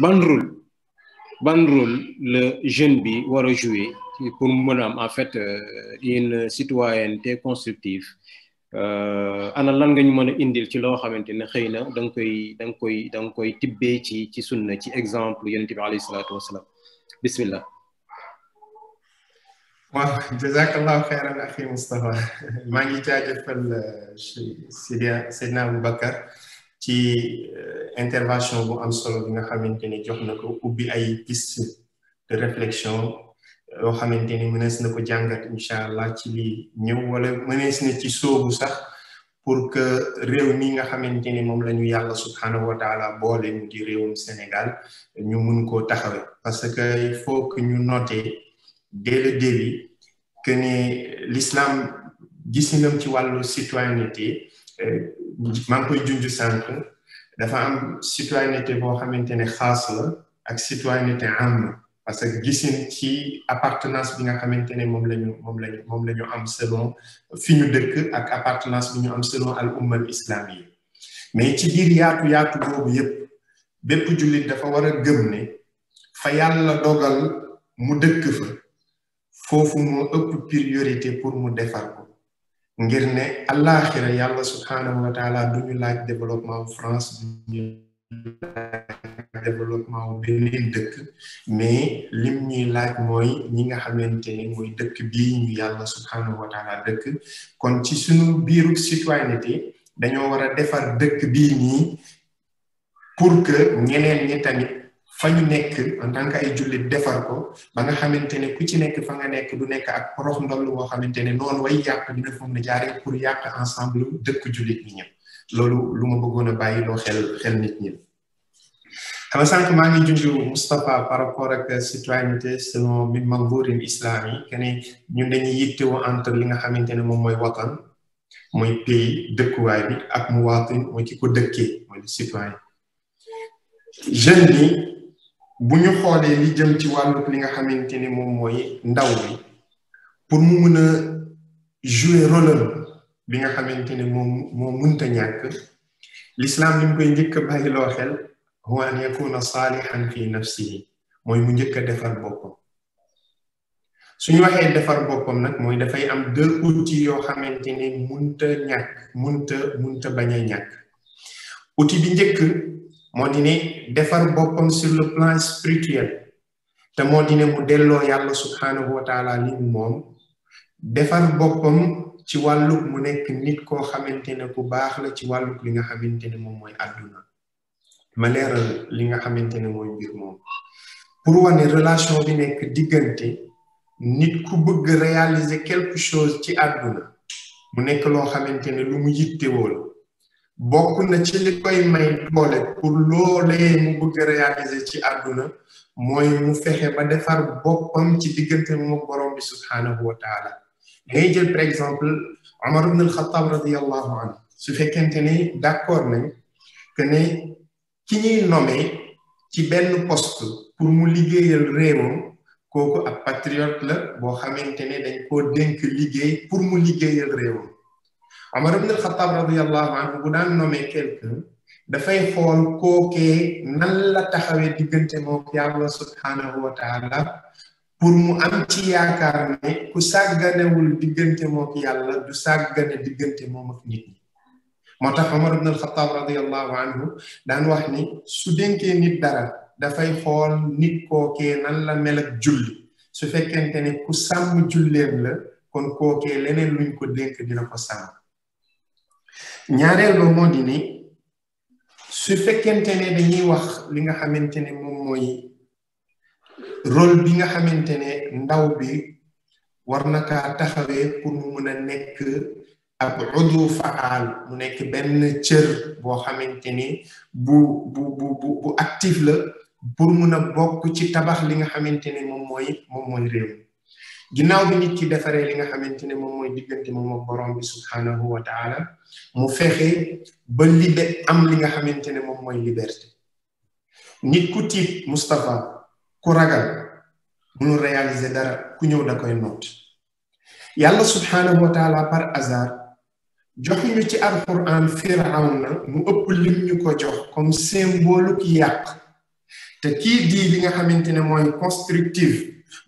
ban rôle le jeune bi war a jouer pour mën a am en fait une citoyenneté constructive ana lan nga ñu mën a indil ci loo xamante ne xëy na da nga koy tibbee ci sunna ci exemple yonent bi alayhi salaatu wasalaam bismillah. waaw jazakallahu xeyran axi Moustapha maa ngi jaajëfal Seydina Aboubacar ci intervention bu am solo bi nga xamante ni jox na ko ubbi ay piste de réflexion yoo xamante ni mënees na ko jàngat incha allah ci li ñëw wala mënees na ci sóobu sax pour que réew mi nga xamante ni moom la ñu yàlla subhanahu wa taala boole mu di réewum Sénégal ñu mun koo taxawe parce que il faut que ñu noter dès le début que ni l'islam gisinam ci wàllu citoyenneté maa ngi koy junj sànq dafa am citoyenneté boo xamante ne xaas la ak citoyenneté am parce que gisin ci appartenance bi nga xamante ne moom la ñu am selon fi ñu dëkk ak appartenance bi ñu am selon al umma al islamiyya mais ci biir yaatu boobu yépp bépp jullit dafa war a gëm ne fa yàlla dogal mu dëkk fa foofu moo ëpp priorité pour mu defar ko ngir ne àllaaxira yàlla subhanahu wa taala duñu laaj développement France duñu laaj développement beneen dëkk mais lim ñuy laaj mooy ñi nga xamante ne mooy dëkk bii ñu yàlla subhanahu wa taala dëkk kon ci suñu biiru citoyenneté dañoo war a defar dëkk bii nii pour que ñeneen ñi tamit fa ñu nekk en tant que ay jullit defar ko ba nga xamante ne ku ci nekk fa nga nekk du nekk ak porox ndoll boo xamante ne noonu way yàq dina fa mën a jaaree pour yàq ensemble dëkk jullit ñi ñëpp loolu lu ma bëggoon a bàyyi loo xel nit ñi xam nga sànq maa ngi junj Moustapha par rapport ak citoyenneté selon min manzurin islami que ne ñun dañuy yittewoo entre li nga xamante ne moom mooy watan mooy pays dëkkuwaay bi ak muwaatin mooy ki ko dëkkee mooy citoyen jeune bi bu ñu xoolee li jëm ci wàllu li nga xamante ne moom mooy ndaw bi pour mu mën a jouer rôle bi nga xamante ne moo mënta ñàkk l'islam li mu koy njëkk a bàyyiloo xel huwa an yakuna saalihan fi nafsihi mooy mu njëkk a defar boppam suñu waxee defar boppam nag mooy dafay am deux outils yoo xamante ne mënta ñàkk mënta bañ a ñàkk outil bi njëkk moo di ne defar boppam sur le plan spirituel te moo di ne mu delloo yàlla subhanahu wa taala li moom defar boppam ci wàlluk mu nekk nit koo xamante ne ku baax la ci wàlluk li nga xamante ne moom mooy àdduna ma leeral li nga xamante ne mooy mbir moom pour wane relation bi nekk diggante nit ku bëgg réaliser quelque chose ci àdduna mu nekk loo xamante ne lu mu yittewoo la bokk na ci li koy may doole pour loolee mu bëgg réaliser ci àdduna mooy mu fexe ba defar boppam ci diggante moom borom bi subhanahu wa taala ngay jël par exemple Omar ibn al-Khattab radiyallahu anhu su fekkente ne d'accord nañ que ne ki ñuy nommé ci benn poste pour mu liggéeyal réewam kooku ab patriote la boo xamante ne dañ koo dénk liggéey pour mu liggéeyal réewam Omar ibn al-Khattab radiyallahu anhu bu daan nommé quelqu'un dafay xool kookee nan la taxawee diggante moom yàlla subhanahu wa taala pour mu am ci yaakaar ne ku sàgganewul diggante moom yàlla du sàggane diggante moom ak nit ñi moo tax Omar ibn al-Khattab radiyallahu anhu daan wax ni su dénkee nit dara dafay xool nit kookee nan la mel ak julli su fekkente ne ku sàmm julleem la kon kookee leneen luñ ko dénk dina ko sàmm ñaareel ba moo di ni su fekkente ne dañuy wax li nga xamante ne moom mooy rôle bi nga xamante ne ndaw bi war na kaa taxawee pour mu mën a nekk ab udu faal mu nekk benn cër boo xamante ni bu actif la pour mun a bokk ci tabax li nga xamante ne moom mooy réew ginnaaw bi nit ki defaree li nga xamante ne moom mooy diggante moom ak borom bi subhanahu wa taala mu fexe ba am li nga xamante ne moom mooy liberté nit ku tiit Moustapha ku ragal mënu réaliser dara ku ñëw da koy noot yàlla subhanahu wa taala par hasard joxuñu ci alquran firawna mu ëpp lim ñu ko jox comme symbole ki yàq te kii di li nga xamante ne mooy constructive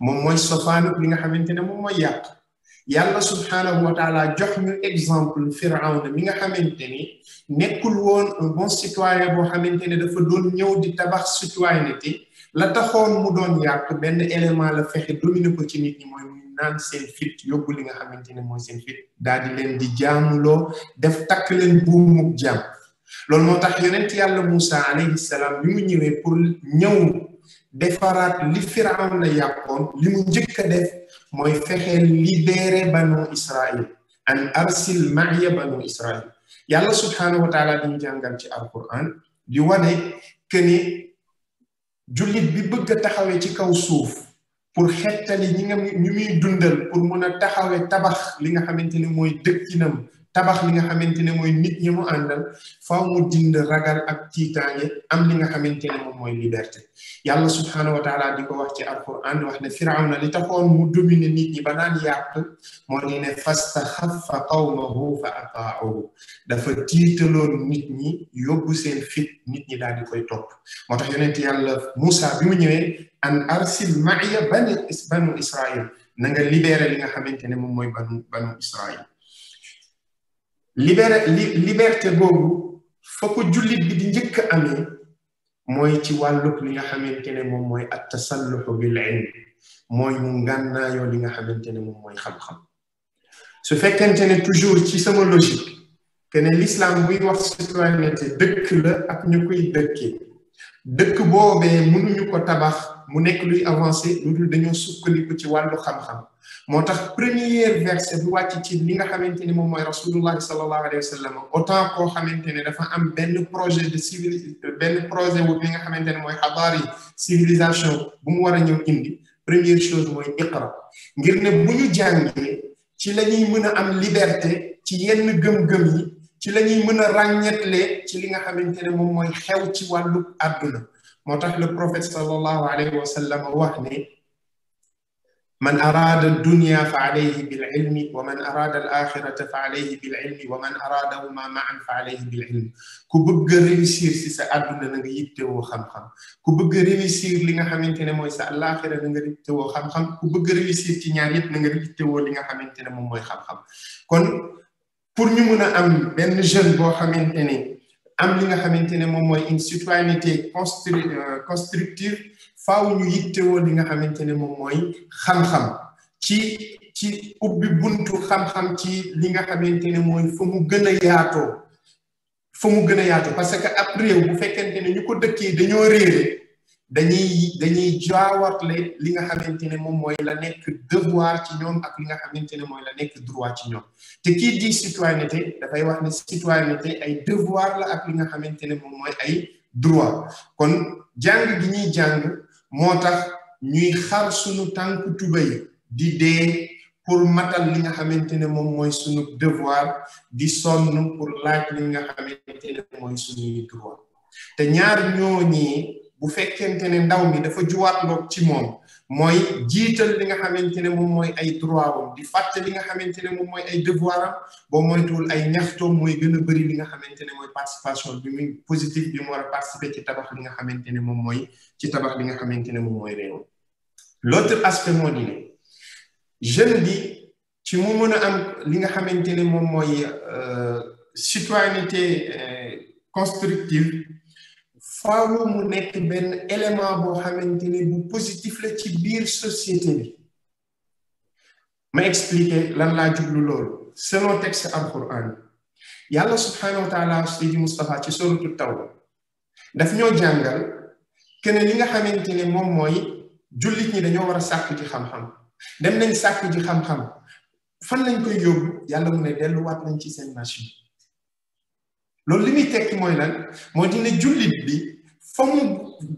moom mooy sofaanu li nga xamante ne moom mooy yàq yàlla subhanahu wa taala jox ñu exemple Firawna mi nga xamante ni nekkul woon un bon citoyen boo xamante ne dafa doon ñëw di tabax citoyenneté la taxoon mu doon yàq benn élément la fexe dominer ko ci nit ñi mooy mu naan seen fit yóbbu li nga xamante ne mooy seen fit daal di leen di jaamuloo def takk leen buumuk jaam loolu moo tax yonent yàlla Moussa alayhi salaam bi mu ñëwee pour ñëw defaraat li Firawna yàqoon li mu njëkk a def mooy fexe libéré banu Israël an arsil ma'iya banu Israël yàlla subhanahu wa taala dañu jàngal ci alquran di wane que ni jullit bi bëgg a taxawee ci kaw suuf pour xettali ñu muy dundal pour mun a taxawee tabax li nga xamante ne mooy dëkkinam tabax li nga xamante ne mooy nit ñi mu àndal faaw mu dind ragal ak tiitaange am li nga xamante ne moom mooy liberté yàlla subhanahu wa taala di ko wax ci alquran wax ne Firawna li taxoon mu dominer nit ñi ba naan yàq moo di ne fastaxaffa qawmahu fa ata'uhu dafa tiitaloon nit ñi yóbbu seen fit nit ñi daal di koy topp moo tax yonent yàlla Moussa bi mu ñëwee an arsil ma'iya banu Israël na nga libéré li nga xamante ne moom mooy banu Israël liberté boobu fa ko jullit bi di njëkk a amee mooy ci wàllug li nga xamante ne moom mooy at tasalluxu bil ilm mooy mu ngànnaayoo li nga xamante ne moom mooy xam-xam su fekkente ne toujours ci sama logique que ne l'islam buy wax citoyenneté dëkk la ak ñu koy dëkkee dëkk boobee mënuñu ko tabax mu nekk luy avancé lu dul dañoo sukkandiku ci wàllu xam-xam moo tax premier verset bu wàcc ci li nga xamante ni moom mooy rasulullah sallallahu alayhi wa sallam autant koo xamante ne dafa am benn projet de benn projet wu li nga xamante ne mooy xadaar yi civilisation bu mu war a ñëw indi première chose mooy iqra ngir ne bu ñu jàngee ci la ñuy mën a am liberté ci yenn gëm-gëm yi ci la ñuy mën a ràññetle ci li nga xamante ne moom mooy xew ci wàllu àdduna moo tax le prophète sallallahu alayhi wa sallam wax ne man arada dunya fa alayhi bil ilmi wa man arada al axirata fa alayhi bil ilmi wa man aradahuma maan fa alayhi bil ilmi ku bëgg a réussir si sa àdduna na nga yittewoo xam-xam ku bëgg a réussir li nga xamante ne mooy sa àllaaxira na nga yittewoo xam-xam ku bëgg a réussir ci ñaar yëpp na nga yittewoo li nga xamante ne moom mooy xam-xam kon pour ñu mun a am benn jeune boo xamante ne am li nga xamante ne moom mooy une citoyenneté constructive faaw ñu yittewoo li nga xamante ne moom mooy xam-xam ci ubbi buntu xam-xam ci li nga xamante ne mooy fa mu gën a yaatoo parce que ab réew bu fekkente ne ñu ko dëkkee dañoo réere dañuy jaawatle li nga xamante ne moom mooy la nekk devoir ci ñoom ak li nga xamante ne mooy la nekk droit ci ñoom te kii di citoyenneté dafay wax ne citoyenneté ay devoir la ak li nga xamante ne moom mooy ay droit kon jàng gi ñuy jàng moo tax ñuy xar suñu tànk tubay di dee pour matal li nga xamante ne moom mooy suñu devoir di sonn pour laaj li nga xamante ne mooy suñuy droit te ñaar ñooñi bu fekkente ne ndaw mi dafa juwaatloog ci moom mooy jiital li nga xamante ne moom mooy ay droit am di fàtte li nga xamante ne moom mooy ay devoir am boo moytuwul ay ñaxtoom mooy gën a bëri li nga xamante ne mooy participation bi muy positif bi mu war a participer ci tabax li nga xamante ne moom mooy ci tabax li nga xamante ne moom mooy réew l'autre aspect moo di ne jeune bi ci mu mën a am li nga xamante ne moom mooy citoyenneté constructive faaw mu nekk benn élément boo xamante ne bu positif la ci biir société bi ma expliquer lan laa jublu loolu selon texte alquran yàlla subhanahu wa taala Seydi Moustapha ci suratu Tawba daf ñoo jàngal que ne li nga xamante ne moom mooy jullit ñi dañoo war a sàkku ci xam-xam dem nañ sàkku ci xam-xam fan lañ koy yóbbu yàlla mu ne delluwaat nañ ci seen nation loolu li muy tekki mooy lan moo dina jullit bi fa mu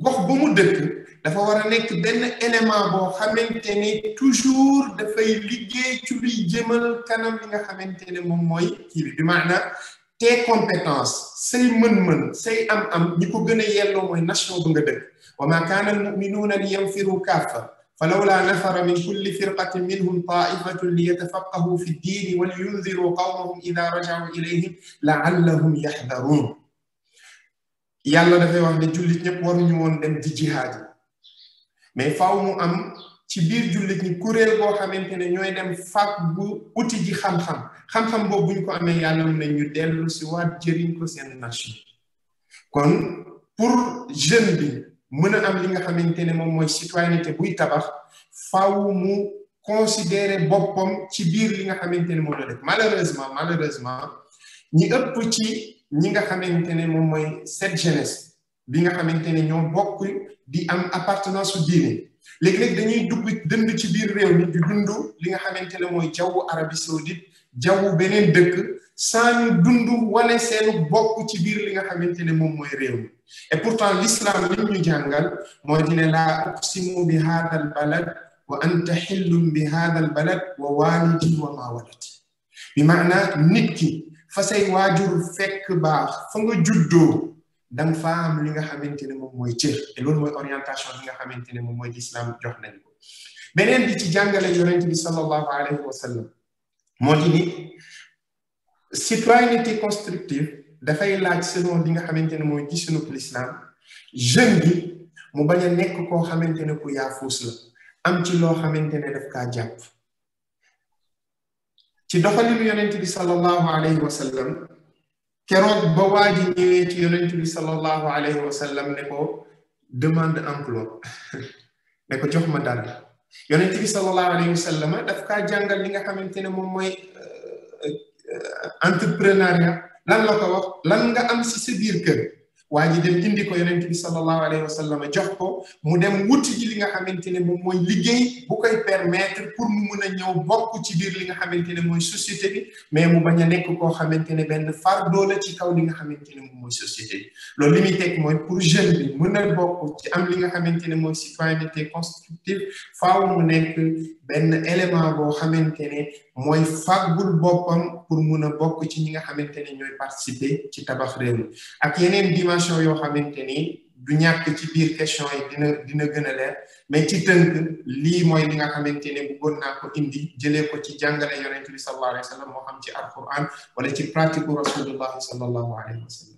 gox ba mu dëkk dafa war a nekk benn élément boo xamante ne toujours dafay liggéey ci luy jëmal kanam li nga xamante ne moom mooy kii bi maanaam tes compétences say mën-mën say am-am ñi ko gën a yelloo mooy nation bu nga dëkk wa ma kaana al muminuuna li yanfiru kaffa فلولا نفر من كل فرقة منهم طائفة ليتفقهوا في الدين ولينذروا قومهم إذا رجعوا إليهم لعلهم يحذرون yàlla dafay wax ne jullit ñëpp waruñu woon dem di jihaad yi mais faaw mu am ci biir jullit ñi kuréel boo xamante ne ñooy dem fàgg bu uti ji xam-xam boobu buñ ko amee yàlla mën na ñu dellu si waat jëriñ ko seen nation kon pour jeune bi mën a am li nga xamante ne moom mooy citoyenneté buy tabax faaw mu considérer boppam ci biir li nga xamante ne moom la def malheureusement ñi ëpp ci ñi nga xamante ne moom mooy cette jeunesse bi nga xamante ne ñoo bokk di am appartenance su diine léeg-léeg dañuy dënd ci biir réew mi di dund li nga xamante ne mooy jawwu Arabie Saoudite jawwu beneen dëkk sans ñu dund wane seenu bokk ci biir li nga xamante ne moom mooy réew mi et pourtant l'islam li ñu jàngal mooy dine laa uqsimu bi haada al balad wa anta xillum bi haada al balad wa walidi wa ma walad bi maanaa nit ki fa say waajur fekk baax fa nga juddoo danga fa am li nga xamante ne moom mooy cër te loolu mooy orientation bi nga xamante ne moom mooy l'islam jox nañ ko beneen bi ci jàngale yonent bi sallallahu alayhi wa sallam moo di ni citoyenneté constructive dafay laaj selon li nga xamante ne mooy gisunu l'islam jeune bi mu bañ a nekk koo xamante ne ku yaafuus la am ci loo xamante ne daf kaa jàpp ci doxalinu yonent bi sallallahu alayhi wa sallam keroog ba waa ji ñëwee ci yonent bi sallallahu alayhi wa sallam ne ko demande emploi ne ko jox ma dara yonent bi sallallahu alayhi wa sallam daf kaa jàngal li nga xamante ne moom mooy entrepreneuriat lan la ko wax lan nga am si sa biir kër waa ji dem indi ko yonent bi sallallahu alayhi wa sallam jox ko mu dem wuti ji li nga xamante ne moom mooy liggéey bu koy permettre pour mu mën a ñëw bokk ci biir li nga xamante ne mooy société bi mais mu bañ a nekk koo xamante ne benn fardeau la ci kaw li nga xamante ne moom mooy société bi loolu li muy teg mooy pour jeune bi mën a bokk ci am li nga xamante ne mooy citoyenneté constructive faaw mu nekk benn élément boo xamante ne mooy fàggul boppam pour mun a bokk ci ñi nga xamante ne ñooy participer ci tabax réew mi ak yeneen dimension yoo xamante ni du ñàkk ci biir question yi dina gën a leer mais ci tënk lii mooy li nga xamante ne bëggoon naa ko indi jëlee ko ci jàngale yonent bi sallallahu alayhi wa sallam moo xam ci alquran wala ci pratique rasulullahi sallallahu alayhi wa sallam